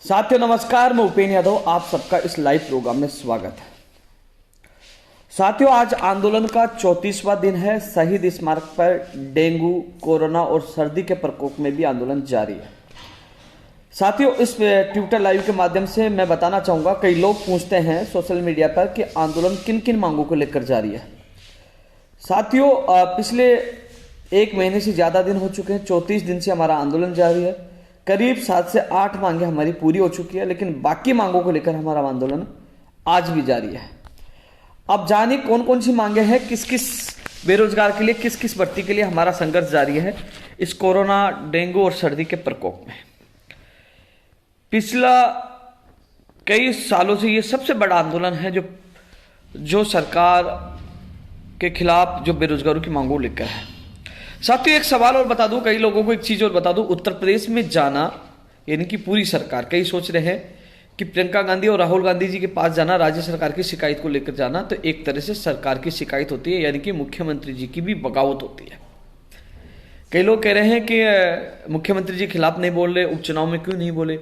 साथियों नमस्कार, मैं उपेंद्र यादव, आप सबका इस लाइव प्रोग्राम में स्वागत है। साथियों आज आंदोलन का 34वां दिन है। शहीद स्मारक पर डेंगू, कोरोना और सर्दी के प्रकोप में भी आंदोलन जारी है। साथियों इस ट्विटर लाइव के माध्यम से मैं बताना चाहूंगा, कई लोग पूछते हैं सोशल मीडिया पर कि आंदोलन किन किन मांगों को लेकर जारी है। साथियों पिछले एक महीने से ज्यादा दिन हो चुके हैं, 34 दिन से हमारा आंदोलन जारी है। करीब 7 से 8 मांगे हमारी पूरी हो चुकी है, लेकिन बाकी मांगों को लेकर हमारा आंदोलन आज भी जारी है। अब जानिए कौन कौन सी मांगे हैं, किस किस बेरोजगार के लिए, किस किस भर्ती के लिए हमारा संघर्ष जारी है इस कोरोना, डेंगू और सर्दी के प्रकोप में। पिछला कई सालों से ये सबसे बड़ा आंदोलन है जो सरकार के खिलाफ जो बेरोजगारों की मांगों लेकर है। साथियों एक सवाल और बता दूं, कई लोगों को एक चीज और बता दूं, उत्तर प्रदेश में जाना यानी कि पूरी सरकार, कई सोच रहे हैं कि प्रियंका गांधी और राहुल गांधी जी के पास जाना, राज्य सरकार की शिकायत को लेकर जाना, तो एक तरह से सरकार की शिकायत होती है, यानी कि मुख्यमंत्री जी की भी बगावत होती है। कई लोग कह रहे हैं कि मुख्यमंत्री जी खिलाफ नहीं बोल रहे, उपचुनाव में क्यों नहीं बोले।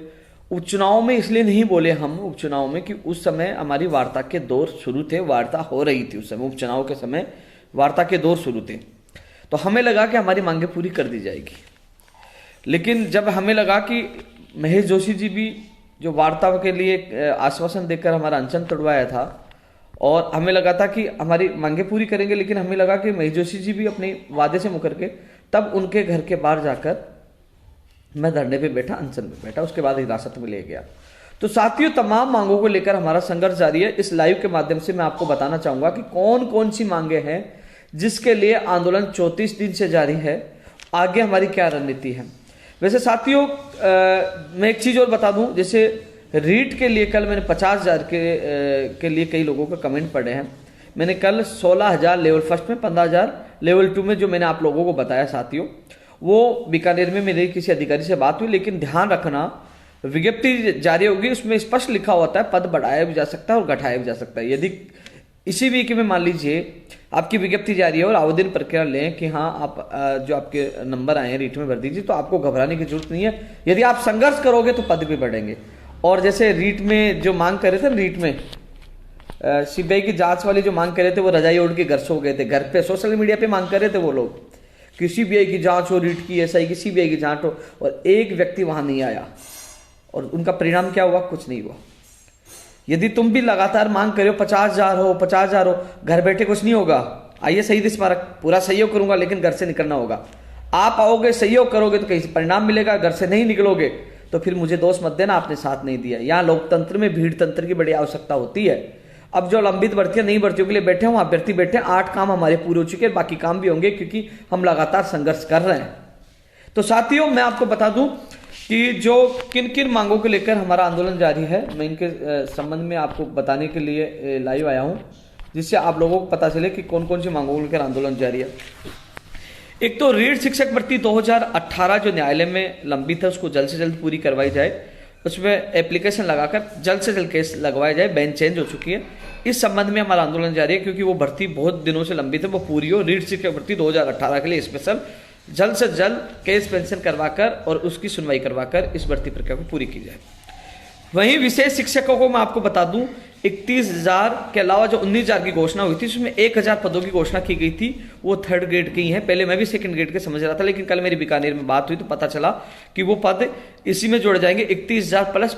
उपचुनाव में इसलिए नहीं बोले हम उपचुनाव में कि उस समय हमारी वार्ता के दौर शुरू थे, वार्ता हो रही थी उस समय, उपचुनाव के समय वार्ता के दौर शुरू थे, तो हमें लगा कि हमारी मांगे पूरी कर दी जाएगी। लेकिन जब हमें लगा कि महेश जोशी जी भी जो वार्ता के लिए आश्वासन देकर हमारा अनशन तोड़वाया था, और हमें लगा था कि हमारी मांगे पूरी करेंगे, लेकिन हमें लगा कि महेश जोशी जी भी अपने वादे से मुकर के तब उनके घर के बाहर जाकर मैं धरने पे बैठा, अनशन पे बैठा, उसके बाद हिरासत में ले गया। तो साथियों तमाम मांगों को लेकर हमारा संघर्ष जारी है। इस लाइव के माध्यम से मैं आपको बताना चाहूंगा कि कौन कौन सी मांगे हैं जिसके लिए आंदोलन 34 दिन से जारी है, आगे हमारी क्या रणनीति है। वैसे साथियों मैं एक चीज और बता दूं, जैसे रीट के लिए कल मैंने 50,000 के लिए कई लोगों के कमेंट पढ़े हैं। मैंने कल 16,000 लेवल फर्स्ट में, 15,000 लेवल 2 में जो मैंने आप लोगों को बताया साथियों, वो बीकानेर में मेरे किसी अधिकारी से बात हुई। लेकिन ध्यान रखना, विज्ञप्ति जारी होगी, उसमें स्पष्ट लिखा होता है पद बढ़ाया भी जा सकता है और घटाया भी जा सकता है। यदि इसी वीक में मान लीजिए आपकी विज्ञप्ति जारी है और आवेदन प्रक्रिया लें कि हाँ आप जो आपके नंबर आए हैं रीट में भर दीजिए, तो आपको घबराने की जरूरत नहीं है। यदि आप संघर्ष करोगे तो पद भी बढ़ेंगे। और जैसे रीट में जो मांग कर रहे थे, रीट में सीबीआई की जांच वाली जो मांग कर रहे थे, वो रजाई ओढ़ के घर सो गए थे, घर पे सोशल मीडिया पे मांग कर रहे थे वो लोग कि सीबीआई की जांच हो, रीट की, एसआई की, सीबीआई की जांच हो, और एक व्यक्ति वहां नहीं आया। और उनका परिणाम क्या हुआ? कुछ नहीं हुआ। यदि तुम भी लगातार मांग करे हो 50,000 हो, 50,000 हो, घर बैठे कुछ नहीं होगा। आइए शहीद स्मारक, पूरा सहयोग करूंगा, लेकिन घर से निकलना होगा। आप आओगे, सहयोग करोगे तो कहीं से परिणाम मिलेगा, घर से नहीं निकलोगे तो फिर मुझे दोष मत देना आपने साथ नहीं दिया। यहाँ लोकतंत्र में भीड़ तंत्र की बड़ी आवश्यकता होती है। अब जो लंबित भर्तियां, नई भर्तियों के लिए बैठे हैं, अभ्यर्थी बैठे हैं, 8 काम हमारे पूरे हो चुके हैं, बाकी काम भी होंगे क्योंकि हम लगातार संघर्ष कर रहे हैं। तो साथियों मैं आपको बता दूं कि जो किन किन मांगों को लेकर हमारा आंदोलन जारी है, मैं इनके संबंध में आपको बताने के लिए लाइव आया हूं, जिससे आप लोगों को पता चले कि कौन कौन सी मांगों को लेकर आंदोलन जारी है। एक तो रीट शिक्षक भर्ती 2018 जो न्यायालय में लंबित है, उसको जल्द से जल्द पूरी करवाई जाए। उसमें एप्लीकेशन लगाकर जल्द से जल्द केस लगवाया जाए। बेंच चेंज हो चुकी है, इस संबंध में हमारा आंदोलन जारी है, क्योंकि वो भर्ती बहुत दिनों से लंबित है, वो पूरी हो। रीट शिक्षक भर्ती 2018 के लिए स्पेशल जल्द से जल्द केस पेंशन करवाकर और उसकी सुनवाई करवाकर इस भर्ती प्रक्रिया को पूरी की जाए। वहीं विशेष शिक्षकों को मैं आपको बता दूं, 31,000 के अलावा जो 19,000 की घोषणा हुई थी, उसमें 1,000 पदों की घोषणा की गई थी, वो 3rd ग्रेड की है। पहले मैं भी 2nd ग्रेड के समझ रहा था, लेकिन कल मेरी बीकानेर में बात हुई तो पता चला कि वो पद इसी में जोड़े जाएंगे। 31,000 प्लस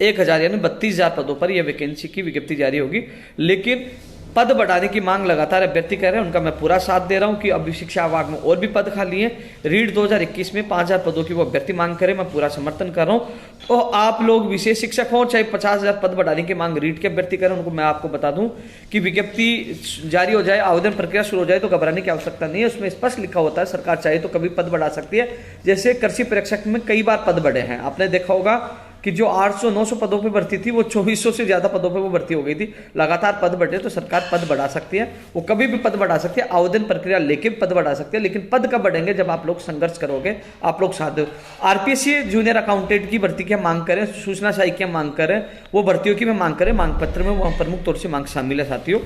1,000 यानी 32,000 पदों पर यह वैकेंसी की विज्ञप्ति जारी होगी। लेकिन पद बढ़ाने की मांग लगातार अभ्यर्थी कर रहे हैं, उनका मैं पूरा साथ दे रहा हूं कि अभी शिक्षा विभाग में और भी पद खाली हैं। रीट 2021 में 5,000 पदों की वो अभ्यर्थी मांग करे, मैं पूरा समर्थन कर रहा हूं। तो आप लोग विशेष शिक्षक हो, चाहे 50,000 पद बढ़ाने की मांग रीट के अभ्यर्थी करें, उनको मैं आपको बता दूं कि विज्ञप्ति जारी हो जाए, आवेदन प्रक्रिया शुरू हो जाए तो घबराने की आवश्यकता नहीं है। उसमें स्पष्ट लिखा होता है सरकार चाहे तो कभी पद बढ़ा सकती है। जैसे कृषि परीक्षक में कई बार पद बढ़े हैं, आपने देखा होगा कि जो 800-900 पदों पे भर्ती थी, वो 2400 से ज्यादा पदों पे वो भर्ती हो गई थी। लगातार पद बढ़े तो सरकार पद बढ़ा सकती है, वो कभी भी पद बढ़ा सकती है, आवेदन प्रक्रिया लेके पद बढ़ा सकती है। लेकिन पद कब बढ़ेंगे? जब आप लोग संघर्ष करोगे, आप लोग साथ दो। आरपीएससी जूनियर अकाउंटेंट की भर्ती की मांग करें, सूचना सहायक की मांग करें, वो भर्तियों की मांग करें, मांग पत्र में वो प्रमुख तौर से मांग शामिल है साथियों।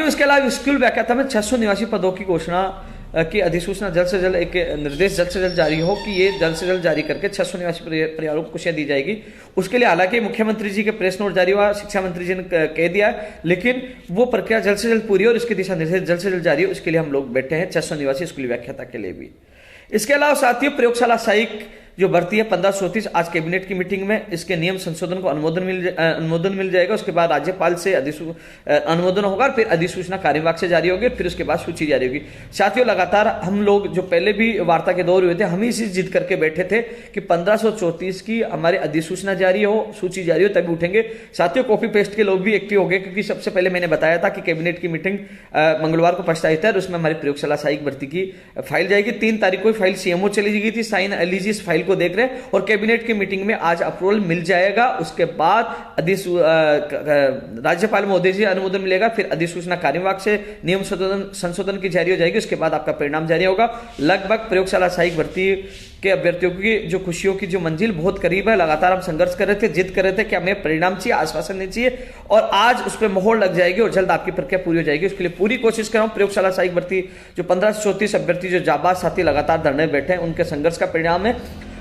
इसके अलावा स्कूल व्याख्याता में 600 निवासी पदों की घोषणा कि अधिसूचना जल्द से जल्द, एक निर्देश जल्द से जल्द जारी हो कि ये जल्द से जल्द जारी करके 600 निवासी परिवारों को कुशियाँ दी जाएगी। उसके लिए हालांकि मुख्यमंत्री जी के प्रेस नोट जारी हुआ, शिक्षा मंत्री जी ने कह दिया, लेकिन वो प्रक्रिया जल्द से जल्द पूरी हो और इसके दिशा निर्देश जल्द से जल्द जारी हो, उसके लिए हम लोग बैठे हैं 600 निवासी स्कूली व्याख्याता के लिए भी। इसके अलावा साथियों, प्रयोगशाला सहायक जो भर्ती है 1534, आज कैबिनेट की मीटिंग में इसके नियम संशोधन को अनुमोदन मिल जाएगा। उसके बाद राज्यपाल से अनुमोदन होगा और फिर अधिसूचना कार्यवाहक से जारी होगी, फिर उसके बाद सूची जारी होगी। साथियों, लगातार हम लोग जो पहले भी वार्ता के दौर हुए थे, हम इसी जिद करके बैठे थे कि 1534 की हमारी अधिसूचना जारी हो, सूची जारी हो, तभी उठेंगे। साथियों, कॉपी पेस्ट के लोग भी एक्टिव हो गए, क्योंकि सबसे पहले मैंने बताया था कि कैबिनेट की मीटिंग मंगलवार को प्रस्तावित है और उसमें हमारी प्रयोगशाला सहायक भर्ती की फाइल जाएगी। 3 तारीख को फाइल सीएमओ चली गई थी, साइन लीजिए इस फाइल को देख रहे हैं, और कैबिनेट की मीटिंग में आज अप्रूवल मिल जाएगा। उसके बाद राज्यपाल महोदय जी अनुमोदन मिलेगा, फिर अधिसूचना कार्यवाहक से नियम संशोधन की जारी हो जाएगी। उसके बाद आपका परिणाम जारी होगा। लगभग प्रयोगशाला सहायक भर्ती के अभ्यर्थियों की जो खुशियों की जो मंजिल बहुत करीब है। लगातार हम संघर्ष कर रहे थे, जिद कर रहे थे कि हमें परिणाम चाहिए, आश्वासन नहीं चाहिए, और आज उस पर मोहर लग जाएगी और जल्द आपकी प्रक्रिया पूरी हो जाएगी। उसके लिए पूरी कोशिश कर रहा हूं। प्रयोगशाला सहायक भर्ती जो 1534 अभ्यर्थी जो जाबाज साथी लगातार धरने बैठे हैं, उनके संघर्ष का परिणाम है।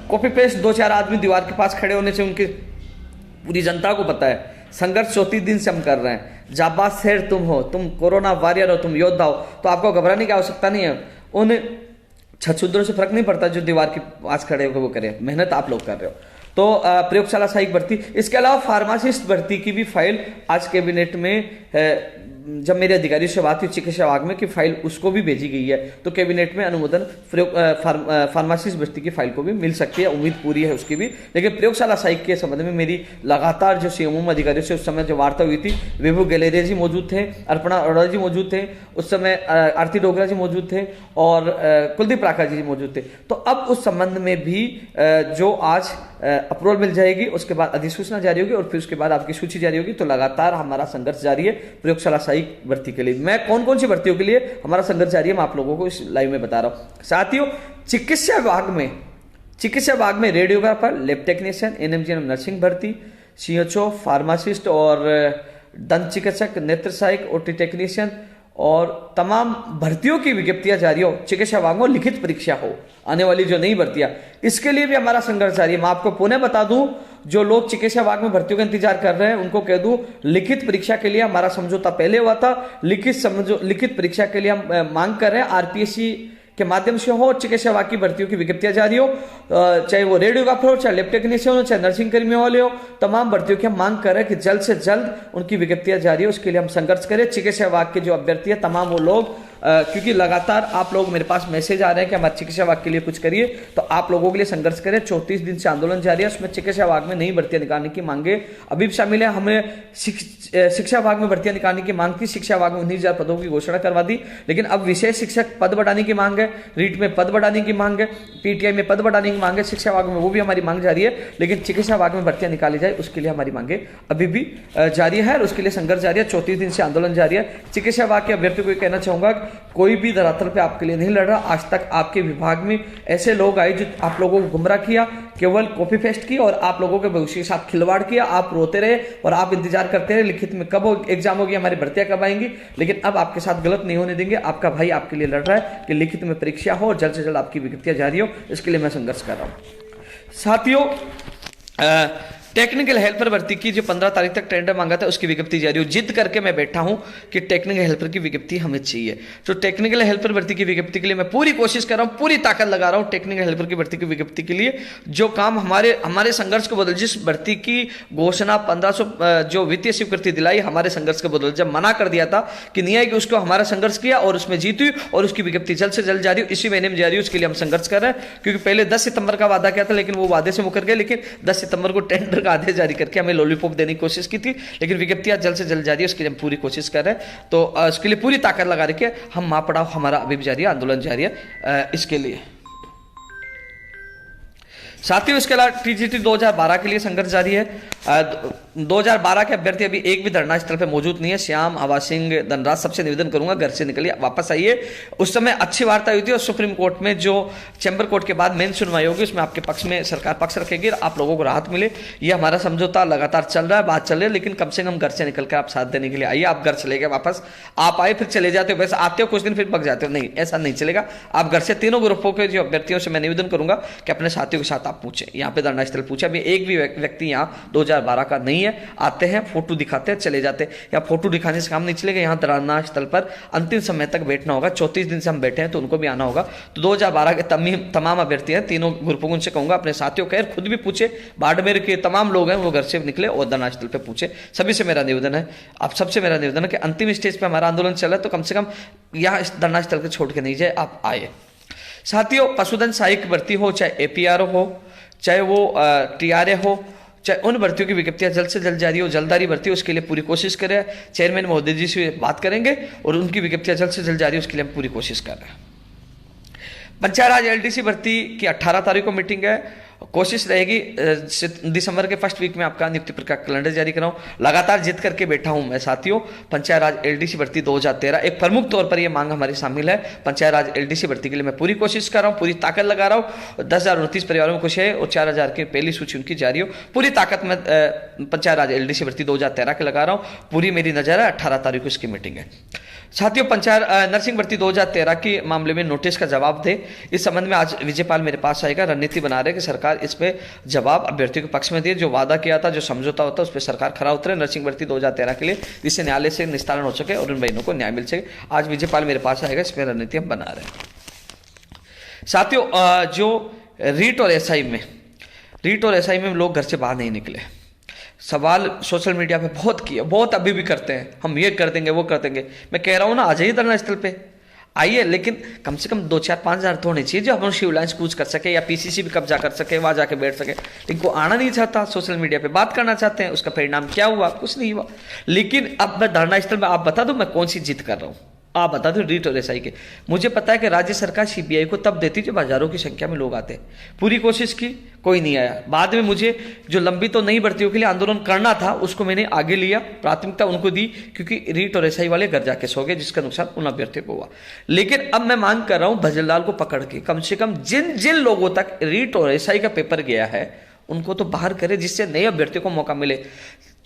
कॉपी पेस्ट 2-4 आदमी दीवार के पास खड़े होने से उनकी पूरी जनता को पता है संघर्ष 34 दिन से हम कर रहे हैं। जाबाज शेर तुम हो, तुम कोरोना वॉरियर हो, तुम योद्धा हो, तो आपको घबराने की आवश्यकता नहीं है। उन छछूद्रों से फर्क नहीं पड़ता जो दीवार के पास खड़े होकर वो करे, मेहनत आप लोग कर रहे हो। तो प्रयोगशाला सहायक भर्ती, इसके अलावा फार्मासिस्ट भर्ती की भी फाइल आज कैबिनेट में जब मेरे अधिकारी से बात हुई चिकित्सा विभाग में कि फाइल उसको भी भेजी गई है, तो कैबिनेट में अनुमोदन फार्मासिस्ट भर्ती की फाइल को भी मिल सकती है, उम्मीद पूरी है उसकी भी। लेकिन प्रयोगशाला सहायक के संबंध में मेरी लगातार जो सीएमओ अधिकारियों से उस समय जो वार्ता हुई थी, विभू गलेरिया जी मौजूद थे, अर्पणा अरोड़ा जी मौजूद थे, उस समय आरती डोगरा जी मौजूद थे और कुलदीप राठा जी मौजूद थे। तो अब उस संबंध में भी जो आज अप्रूवल मिल जाएगी, उसके बाद अधिसूचना जारी होगी और फिर उसके बाद आपकी सूची जारी होगी। तो लगातार हमारा संघर्ष जारी है प्रयोगशाला सहायक भर्ती के लिए। मैं कौन कौन सी भर्तियों के लिए हमारा संघर्ष जारी है, मैं आप लोगों को इस लाइव में बता रहा हूं। साथियों, चिकित्सा विभाग में रेडियोग्राफर, लैब टेक्नीशियन, एनएमजीएनएम नर्सिंग भर्ती, सीएचओ, फार्मासिस्ट और दंत चिकित्सक, नेत्र सहायक, ओटी टेक्नीशियन और तमाम भर्तियों की विज्ञप्तियां जारी हो। चिकित्सा विभाग में लिखित परीक्षा हो, आने वाली जो नई भर्तियां, इसके लिए भी हमारा संघर्ष जारी है। मैं आपको पुनः बता दूं, जो लोग चिकित्सा विभाग में भर्तियों का इंतजार कर रहे हैं उनको कह दूं, लिखित परीक्षा के लिए हमारा समझौता पहले हुआ था। लिखित परीक्षा के लिए हम मांग कर रहे हैं, आरपीएससी के माध्यम से हो, चिकित्सा विभाग की भर्तियों की विज्ञप्तियां जारी हो, चाहे वो रेडियोग्राफर हो, चाहे लैब टेक्नीशियन हो, चाहे नर्सिंग कर्मियों वाले हो, तमाम भर्तियों की हम मांग कर रहे हैं कि जल्द से जल्द उनकी विज्ञप्तियां जारी हो। उसके लिए हम संघर्ष करें। चिकित्सा विभाग के जो अभ्यर्थी है तमाम वो लोग, क्योंकि लगातार आप लोग मेरे पास मैसेज आ रहे हैं कि हमारे चिकित्सा विभाग के लिए कुछ करिए, तो आप लोगों के लिए संघर्ष करें। 34 दिन से आंदोलन जारी है, उसमें चिकित्सा विभाग में नई भर्तियां निकालने की मांगे अभी भी शामिल है। हमें शिक्षा विभाग में भर्तियां निकालने की मांग थी, शिक्षा विभाग में 19,000 पदों की घोषणा करवा दी, लेकिन अब विशेष शिक्षक पद बढ़ाने की मांग है, रीट में पद बढ़ाने की मांग है, पीटीआई में पद बढ़ाने की मांग है, शिक्षा विभाग में वो भी हमारी मांग जारी है। लेकिन चिकित्सा विभाग में भर्तियां निकाली जाए, उसके लिए हमारी मांगे अभी भी जारी है और उसके लिए संघर्ष जारी है। 34 दिन से आंदोलन जारी है। चिकित्सा विभाग के अभ्यर्थियों को कहना चाहूंगा, कोई भी धरातल पे आपके लिए नहीं लड़ रहा। आज तक आपके विभाग में ऐसे लोग आए जो आप लोगों को गुमराह किया, केवल कॉपी पेस्ट की और आप लोगों के भविष्य के साथ खिलवाड़ किया। आप रोते रहे और आप इंतजार करते रहे लिखित में कब एग्जाम होगी, हमारी भर्तियां कब आएंगी, लेकिन अब आपके साथ गलत नहीं होने देंगे। आपका भाई आपके लिए लड़ रहा है कि लिखित में परीक्षा हो और जल्द से जल्द आपकी विज्ञप्तियां जारी हो, इसके लिए मैं संघर्ष कर रहा हूं। साथियों, टेक्निकल हेल्पर भर्ती की जो 15 तारीख तक टेंडर मांगा था उसकी विज्ञप्ति जारी हो। जिद करके मैं बैठा हूं कि टेक्निकल हेल्पर की विज्ञप्ति हमें चाहिए। तो टेक्निकल हेल्पर भर्ती की विज्ञप्ति के लिए मैं पूरी कोशिश कर रहा हूं, पूरी ताकत लगा रहा हूं टेक्निकल हेल्पर की भर्ती की विज्ञप्ति के लिए। जो काम हमारे संघर्ष को बदल, जिस भर्ती की घोषणा 1500 जो वित्तीय स्वीकृति दिलाई हमारे संघर्ष को बदल, जब मना कर दिया था कि नहीं आएगी, उसको हमारा संघर्ष किया और उसमें जीत हुई और उसकी विज्ञप्ति जल्द से जल्द जारी हो, इसी महीने में जारी हो। उसके लिए हम संघर्ष कर रहे हैं, क्योंकि पहले 10 सितंबर का वादा किया था, लेकिन वो वादे से मुकर गए। लेकिन 10 सितंबर को टेंडर का आदेश जारी करके लॉलीपॉप देने की कोशिश की थी, लेकिन विज्ञप्तियां जल्द से जल्द जारी है, उसके लिए हम पूरी कोशिश कर रहे हैं। तो उसके लिए पूरी ताकत लगा रखे हम मां पढ़ाओ हमारा अभी भी जारी है, आंदोलन जारी है इसके लिए। साथियों, इसके अलावा टीजीटी 2012 के लिए संघर्ष जारी है। 2012 के अभ्यर्थी अभी एक भी धरना स्थल पे मौजूद नहीं है। श्याम, हवा सिंह, धनराज, सबसे निवेदन करूंगा घर से निकलिए, वापस आइए। उस समय अच्छी वार्ता हुई थी और सुप्रीम कोर्ट में जो चैम्बर कोर्ट के बाद मेन सुनवाई होगी उसमें आपके पक्ष में सरकार पक्ष रखेगी, आप लोगों को राहत मिले। ये हमारा समझौता लगातार चल रहा है, बात चल रही है, लेकिन कम से कम घर से निकलकर आप साथ देने के लिए आइए। आप घर चले गए वापस, आप आए फिर चले जाते हो, वैसे आते हो कुछ दिन फिर भग जाते हो, नहीं ऐसा नहीं चलेगा। आप घर से तीनों ग्रुपों के जो अभ्यर्थियों से मैं निवेदन करूंगा कि अपने साथियों के साथ आप पूछें, यहाँ पे धरना स्थल पूछे। अभी एक भी व्यक्ति यहाँ 2012 का नहीं है, आते हैं फोटो दिखाते हैं चले जाते हैं। या फोटो दिखाने से काम नहीं चलेगा, यहाँ धरना स्थल पर अंतिम समय तक बैठना होगा। 34 दिन से हम बैठे हैं तो उनको भी आना होगा। तो 2012 के तमाम अभ्यर्थी हैं, तीनों ग्रुपों को उनसे कहूंगा अपने साथियों का खुद भी पूछे, बाड़मेर के तमाम लोग हैं वो घर से निकले और धरना स्थल पर पूछे। सभी से मेरा निवेदन है, आप सबसे मेरा निवेदन है कि अंतिम स्टेज पर हमारा आंदोलन चल रहा है तो कम से कम यहाँ धरना स्थल को छोड़ के नहीं जाए, आप आए। साथियों, पशुधन सहायक भर्ती हो, चाहे एपीआर हो, चाहे वो टीआरए हो, चाहे उन भर्तियों की विज्ञप्तियां जल्द से जल्द जारी हो, जल्ददारी भर्ती हो उसके लिए पूरी कोशिश करें। चेयरमैन महोदय जी से बात करेंगे और उनकी विज्ञप्तियां जल्द से जल्द जारी हो उसके लिए हम पूरी कोशिश कर रहे हैं। पंचायत राज एलडीसी भर्ती की 18 तारीख को मीटिंग है, कोशिश रहेगी दिसंबर के फर्स्ट वीक में आपका नियुक्ति प्रक्रिया कैलेंडर जारी कराऊं। लगातार जिद करके बैठा हूं मैं साथियों। पंचायत राज एलडीसी भर्ती 2013 एक प्रमुख तौर पर यह मांग हमारी शामिल है। पंचायत राज एलडीसी भर्ती के लिए मैं पूरी कोशिश कर रहा हूं, पूरी ताकत लगा रहा हूं। 10,029 परिवारों में खुश है और 4,000 की पहली सूची उनकी जारी हो। पूरी ताकत में पंचायत राज एलडीसी भर्ती 2013 के लगा रहा हूं, पूरी मेरी नजर है। 18 तारीख को इसकी मीटिंग है। साथियों, पंचायत नर्सिंग भर्ती 2013 के मामले में नोटिस का जवाब दे, इस संबंध में आज विजयपाल मेरे पास आएगा। रणनीति बना रहे कि सरकार इस पे जवाब अभ्यर्थियों के पक्ष में दिए, जो वादा किया था, जो समझौता होता है उस पर सरकार खरा उतरे नर्सिंग भर्ती 2013 के लिए, जिससे न्यायालय से निस्तारण हो सके और उन बहनों को न्याय मिल सके। आज विजयपाल मेरे पास आएगा, इसमें रणनीति हम बना रहे हैं। साथियों, जो रीट और एसआई में लोग घर से बाहर नहीं निकले। सवाल सोशल मीडिया पे बहुत किए, बहुत अभी भी करते हैं, हम ये कर देंगे वो कर देंगे। मैं कह रहा हूं ना, आ जाइए धरना स्थल पे आइए, लेकिन कम से कम 2, 4, 5 हज़ार तो होने चाहिए जो हम शिव लाइन्स कूच कर सके या पीसीसी भी कब्जा कर सके, वहां जाके बैठ सके। लेकिन को आना नहीं चाहता, सोशल मीडिया पे बात करना चाहते हैं। उसका परिणाम क्या हुआ? कुछ नहीं हुआ। लेकिन अब मैं धरना स्थल में आप बता दो मैं कौन सी जिद कर रहा हूं, आप बता दो रीट और एसआई के। मुझे पता है कि राज्य सरकार सीबीआई को तब देती जब हजारों की संख्या में लोग आते। पूरी कोशिश की, कोई नहीं आया। बाद में मुझे जो लंबी तो नई भर्तियों के लिए आंदोलन करना था उसको मैंने आगे लिया, प्राथमिकता उनको दी, क्योंकि रीट और एसआई वाले घर जाके सो गए, जिसका नुकसान उन अभ्यर्थियों को हुआ। लेकिन अब मैं मांग कर रहा हूं भजनलाल को पकड़ के कम से कम जिन जिन लोगों तक रीट और एसआई का पेपर गया है उनको तो बाहर करे, जिससे नए अभ्यर्थियों को मौका मिले।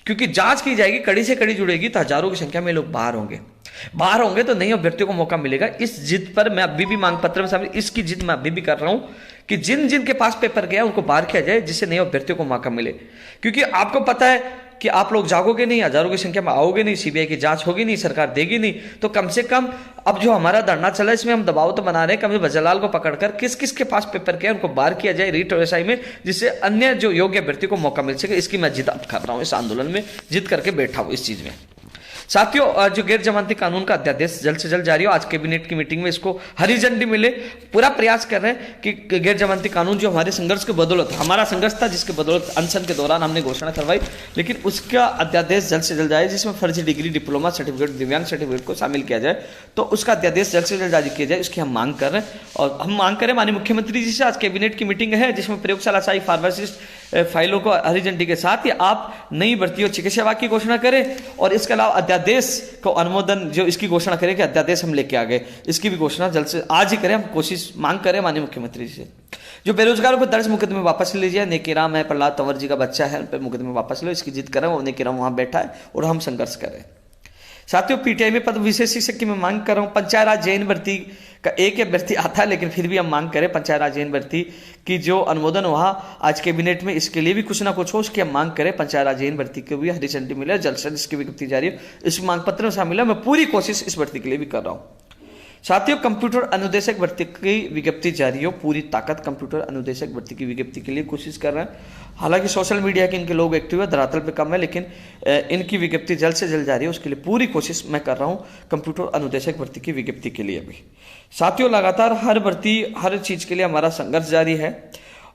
क्योंकि जांच की जाएगी, कड़ी से कड़ी जुड़ेगी तो हजारों की संख्या में लोग बाहर होंगे तो नए अभ्यर्थियों को मौका मिलेगा। इस जिद पर मैं अभी भी मांग पत्र में शामिल, इसकी जिद मैं अभी भी कर रहा हूं कि जिन जिन के पास पेपर गया उनको बाहर किया जाए, जिससे नए अभ्यर्थियों को मौका मिले। क्योंकि आपको पता है कि आप लोग जागोगे नहीं, हजारों की संख्या में आओगे नहीं, सीबीआई की जांच होगी नहीं, सरकार देगी नहीं, तो कम से कम अब जो हमारा धरना चला इसमें हम दबाव तो बना रहे हैं, कभी भजनलाल को पकड़कर किस किस के पास पेपर किया उनको बाहर किया जाए रीट और एसआई में, जिससे अन्य जो योग्य अभ्यर्थी को मौका मिल सके। इसकी मैं जिद कर रहा हूं, इस आंदोलन में जिद करके बैठा हूं इस चीज में। साथियों, जो गैर जमानती कानून का अध्यादेश जल्द से जल्द जारी हो, आज कैबिनेट की मीटिंग में इसको हरी झंडी मिले। पूरा प्रयास कर रहे हैं कि गैर जमानती कानून जो हमारे संघर्ष के बदौलत, हमारा संघर्ष था जिसके बदौलत अनशन के दौरान हमने घोषणा करवाई, लेकिन उसका अध्यादेश जल्द से जल्द आए, जिसमें फर्जी डिग्री, डिप्लोमा सर्टिफिकेट, दिव्यांग सर्टिफिकेट को शामिल किया जाए। तो उसका अध्यादेश जल्द से जल्द जारी किया जाए, इसकी हम मांग कर रहे हैं। और हम मांग करें माननीय मुख्यमंत्री जी से, आज कैबिनेट की मीटिंग है जिसमें प्रयोगशाला सहायी फार्मासिस्ट फाइलों को हरी झंडी के साथ ही आप नई भर्ती और चिकित्सा सेवा की घोषणा करें, और इसके अलावा अध्यादेश को अनुमोदन जो इसकी घोषणा करें कि अध्यादेश हम लेके आ गए, इसकी भी घोषणा जल्द से आज ही करें। हम कोशिश मांग करें माननीय मुख्यमंत्री जी से। जो बेरोजगारों को दर्ज मुकदमे वापस ले लीजिए, नेकीराम है, प्रहलाद तंवर जी का बच्चा है, उन पर मुकदमे वापस लो, इसकी जिद करें। वो नेकीराम वहां बैठा है और हम संघर्ष करें। साथियों, पीटीआई में पद विशेष शिक्षक की मैं मांग कर रहा हूं। पंचायत राज जैन भर्ती का एक अभ्यर्थी आता है, लेकिन फिर भी हम मांग करें पंचायत राज जैन भर्ती की जो अनुमोदन हुआ आज कैबिनेट में, इसके लिए भी कुछ ना कुछ हो, उसकी हम मांग करें। पंचायत राज जैन भर्ती को भी हरी झंडी मिले, जल्द से जल्द इसकी विज्ञप्ति जारी हो, इस मांग पत्र में शामिल है। मैं पूरी कोशिश इस भर्ती के लिए भी कर रहा हूं। साथियों, कंप्यूटर अनुदेशक भर्ती की विज्ञप्ति जारी हो, पूरी ताकत कंप्यूटर अनुदेशक भर्ती की विज्ञप्ति के लिए कोशिश कर रहे हैं। हालांकि सोशल मीडिया के इनके लोग एक्टिव है, धरातल पे कम है, लेकिन इनकी विज्ञप्ति जल्द से जल्द जारी है, उसके लिए पूरी कोशिश मैं कर रहा हूं कंप्यूटर अनुदेशक भर्ती की विज्ञप्ति के लिए भी। साथियों, लगातार हर भर्ती, हर चीज के लिए हमारा संघर्ष जारी है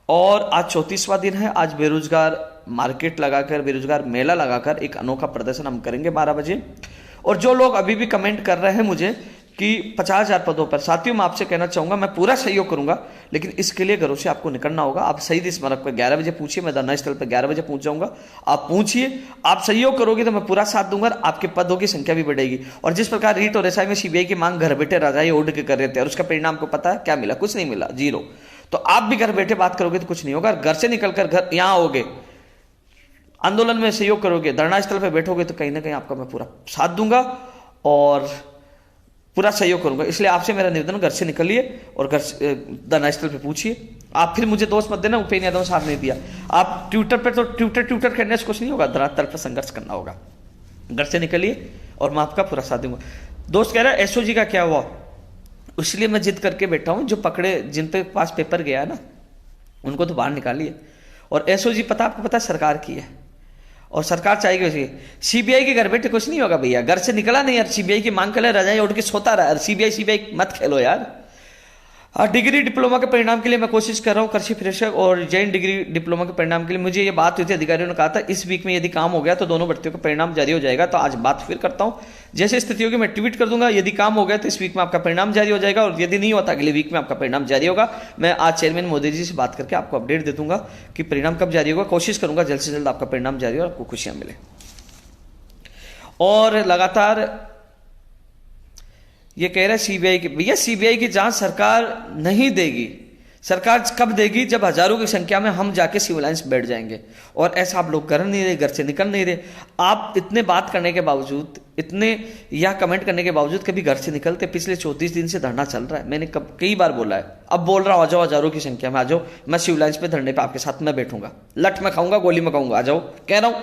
और आज 34वां दिन है। आज बेरोजगार मार्केट लगाकर, बेरोजगार मेला लगाकर एक अनोखा प्रदर्शन हम करेंगे 12 बजे। और जो लोग अभी भी कमेंट कर रहे हैं मुझे कि 50,000 पदों पर। साथियों, मैं आपसे कहना चाहूंगा, मैं पूरा सहयोग करूंगा, लेकिन इसके लिए घरों से आपको निकलना होगा। आप शहीद स्मारक पर 11 बजे पूछिए, मैं धरना स्थल पर 11 बजे पहुंच जाऊंगा। आप पूछिए, आप सहयोग करोगे तो मैं पूरा साथ दूंगा, आपके पदों की संख्या भी बढ़ेगी। और जिस प्रकार रीट और एसआई में सीबीआई की मांग घर बैठे राजाई ओढ़ के कर रहे थे, और उसका परिणाम को पता है क्या मिला? कुछ नहीं मिला, जीरो। तो आप भी घर बैठे बात करोगे तो कुछ नहीं होगा। घर से निकलकर घर यहां आओगे, आंदोलन में सहयोग करोगे, धरना स्थल पर बैठोगे, तो कहीं ना कहीं आपका मैं पूरा साथ दूंगा और पूरा सहयोग करूंगा। इसलिए आपसे मेरा निवेदन, घर से निकलिए और घर धरना स्थल पे पूछिए। आप फिर मुझे दोष मत देना, उपेंद्र यादव ने साथ नहीं दिया। आप ट्विटर पे तो ट्विटर करने से कुछ नहीं होगा, धरातल पर संघर्ष करना होगा। घर से निकलिए और मैं आपका पूरा साथ दूंगा। दोस्त कह रहा है एसओजी का क्या हुआ? इसलिए मैं जिद करके बैठा हूं, जो पकड़े, जिन पे पास पेपर गया है ना, उनको तो बाहर निकालिए। और एसओजी आपको पता है सरकार की है, और सरकार चाहेगी उसे। सीबीआई के घर बैठे कुछ नहीं होगा भैया, घर से निकला नहीं यार, सीबीआई की मांग कर ले, रजाई उठ के सोता रहा। सीबीआई मत खेलो यार। डिग्री डिप्लोमा के परिणाम के लिए मैं कोशिश कर रहा हूँ, कृषि फ्रेशर और जैन डिग्री डिप्लोमा के परिणाम के लिए। मुझे ये बात हुई थी, अधिकारियों ने कहा था इस वीक में यदि काम हो गया तो दोनों भर्तियों का परिणाम जारी हो जाएगा। तो आज बात फिर करता हूँ, जैसे स्थिति होगी मैं ट्वीट कर दूंगा। यदि काम हो गया तो इस वीक में आपका परिणाम जारी हो जाएगा, और यदि नहीं होता अगले वीक में आपका परिणाम जारी होगा। मैं आज चेयरमैन मोदी जी से बात करके आपको अपडेट दे दूंगा कि परिणाम कब जारी होगा। कोशिश करूंगा जल्द से जल्द आपका परिणाम जारी हो और आपको खुशियां मिले। और लगातार ये कह रहा है सीबीआई की, भैया सीबीआई की जांच सरकार नहीं देगी। सरकार कब देगी? जब हजारों की संख्या में हम जाके सिविल लाइन्स बैठ जाएंगे। और ऐसा आप लोग कर नहीं रहे, घर से निकल नहीं रहे। आप इतने बात करने के बावजूद, इतने या कमेंट करने के बावजूद कभी घर से निकलते? पिछले 34 दिन से धरना चल रहा है, मैंने कई बार बोला है, अब बोल रहा हूं, आ जाओ, हजारों की संख्या में आ जाओ। मैं सिविल लाइन्स पे धरने पे आपके साथ में बैठूंगा, लठ में खाऊंगा, गोली में खाऊंगा, आ जाओ कह रहा हूं।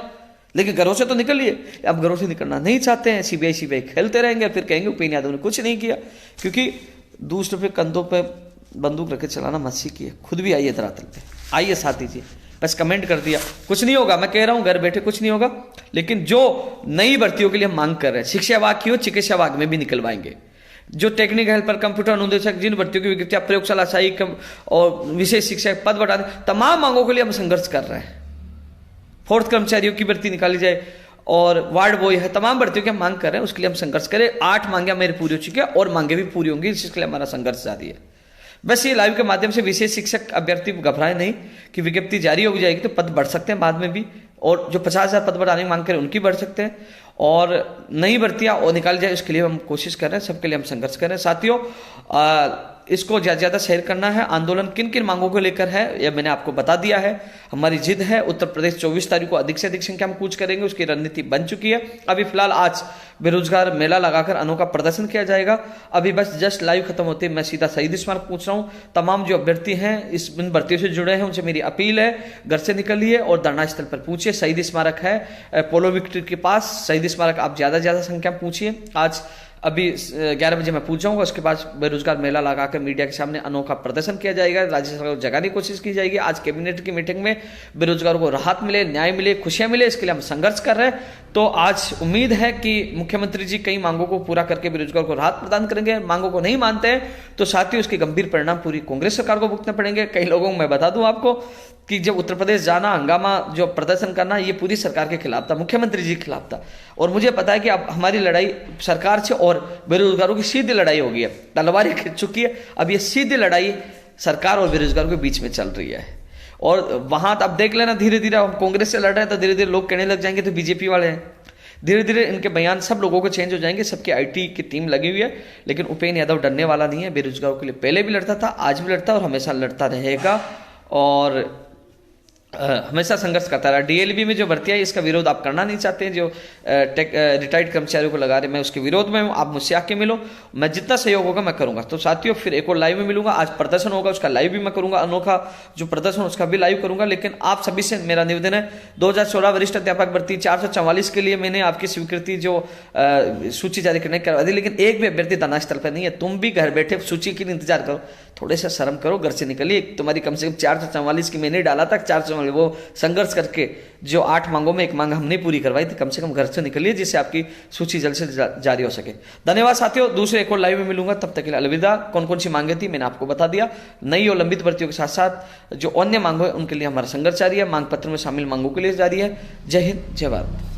लेकिन घरों से तो निकलिए। अब घरों से निकलना नहीं चाहते हैं, सीबीआई खेलते रहेंगे, फिर कहेंगे उपेंद्र यादव ने कुछ नहीं किया। क्योंकि दूसरों पे कंधों पे बंदूक रखे चलाना मत सीखिए, खुद भी आइए धरातल पे, आइए साथ दीजिए। बस कमेंट कर दिया, कुछ नहीं होगा। मैं कह रहा हूं घर बैठे कुछ नहीं होगा, लेकिन जो नई भर्तियों के लिए हम मांग कर रहे हैं, शिक्षा विभाग की हो, चिकित्सा विभाग में भी निकलवाएंगे। जो टेक्निकल हेल्पर, कंप्यूटर अनुदेशक, जिन भर्तियों की विज्ञप्तियां, प्रयोगशाला सहायक और विशेष शिक्षक पद बढ़ाने, तमाम मांगों के लिए हम संघर्ष कर रहे हैं। फोर्थ कर्मचारियों की भर्ती निकाली जाए, और वार्ड बॉय है, तमाम भर्तियों की हम मांग कर रहे हैं, उसके लिए हम संघर्ष करें। 8 मांगे मेरी पूरी हो चुकी है और मांगे भी पूरी होंगी, जिसके लिए हमारा संघर्ष जारी है। बस ये लाइव के माध्यम से विशेष शिक्षक अभ्यर्थी घबराए नहीं कि विज्ञप्ति जारी हो जाएगी तो पद बढ़ सकते हैं बाद में भी, और जो 50,000 पद बढ़ाने की मांग करें उनकी बढ़ सकते हैं, और नई भर्तियां और निकाली जाए, उसके लिए हम कोशिश कर रहे हैं, सबके लिए हम संघर्ष कर रहे हैं। साथियों, इसको ज्यादा शेयर करना है। आंदोलन किन किन मांगों को लेकर है यह मैंने आपको बता दिया है। हमारी जिद है, उत्तर प्रदेश 24 तारीख को अधिक से अधिक संख्या में कूच करेंगे, उसकी रणनीति बन चुकी है। अभी फिलहाल आज बेरोजगार मेला लगाकर अनोखा प्रदर्शन किया जाएगा। अभी बस जस्ट लाइव खत्म होते मैं सीधा शहीद स्मारक पूछ रहा हूँ। तमाम जो अभ्यर्थी हैं इन भर्तियों से जुड़े हैं, उनसे मेरी अपील है, घर से निकलिए और धरना स्थल पर पूछिए। शहीद स्मारक है पोलो विक्ट्री के पास, शहीद स्मारक आप ज्यादा संख्या में पूछिए। आज अभी 11 बजे मैं पूछ जाऊंगा, उसके बाद बेरोजगार मेला लगाकर मीडिया के सामने अनोखा प्रदर्शन किया जाएगा, राज्य सरकार को जगाने की कोशिश की जाएगी। आज कैबिनेट की मीटिंग में बेरोजगारों को राहत मिले, न्याय मिले, खुशियां मिले, इसके लिए हम संघर्ष कर रहे हैं। तो आज उम्मीद है कि मुख्यमंत्री जी कई मांगों को पूरा करके बेरोजगार को राहत प्रदान करेंगे। मांगों को नहीं मानते हैं तो साथ ही उसके गंभीर परिणाम पूरी कांग्रेस सरकार को भुगतने पड़ेंगे। कई लोगों को मैं बता दूं आपको कि जब उत्तर प्रदेश जाना, हंगामा जो प्रदर्शन करना, ये पूरी सरकार के खिलाफ था, मुख्यमंत्री जी के खिलाफ था। और मुझे पता है कि अब हमारी लड़ाई सरकार से और बेरोजगारों की सीधी लड़ाई हो गई है, तलवारें खिंच चुकी है। अब ये सीधी लड़ाई सरकार और बेरोजगारों के बीच में चल रही है। और वहां अब देख लेना, धीरे धीरे हम कांग्रेस से लड़ रहे हैं तो धीरे धीरे लोग कहने लग जाएंगे तो बीजेपी वाले हैं। धीरे धीरे इनके बयान सब लोगों को चेंज हो जाएंगे। सबकी आईटी की टीम लगी हुई है, लेकिन उपेंद्र यादव डरने वाला नहीं है। बेरोजगारों के लिए पहले भी लड़ता था, आज भी लड़ता और हमेशा लड़ता रहेगा, और हमेशा संघर्ष करता रहा। डीएलबी में जो भर्ती है इसका विरोध आप करना नहीं चाहते हैं, जो रिटायर्ड कर्मचारियों को लगा रहे, मैं उसके विरोध में हूँ। आप मुझसे आके मिलो, मैं जितना सहयोग होगा मैं करूंगा। तो साथियों, फिर एक और लाइव में मिलूंगा। आज प्रदर्शन होगा, उसका लाइव भी मैं करूंगा, अनोखा जो प्रदर्शन उसका भी लाइव करूंगा। लेकिन आप सभी से मेरा निवेदन है, 2016 वरिष्ठ अध्यापक भर्ती 444 के लिए मैंने आपकी स्वीकृति जो सूची जारी करने की करवा दी, लेकिन एक भी अभ्यर्थी धरना स्थल पर नहीं है। तुम भी घर बैठे सूची के लिए इंतजार करो, थोड़े से शर्म करो, घर से निकलिए। तुम्हारी कम से कम 444 की मैंने डाला था, 444 वो संघर्ष करके जो 8 मांगों में एक मांग हमने पूरी करवाई थी। कम से कम घर से निकलिए, जिससे आपकी सूची जल्द से जारी हो सके। धन्यवाद साथियों, दूसरे एक और लाइव में मिलूंगा, तब तक के लिए अलविदा। कौन कौन सी मांगे थी मैंने आपको बता दिया। नई और लंबित भर्तियों के साथ साथ जो अन्य मांगों है उनके लिए हमारा संघर्ष जारी है। मांग पत्र में शामिल मांगों के लिए जारी है। जय हिंद, जय भारत।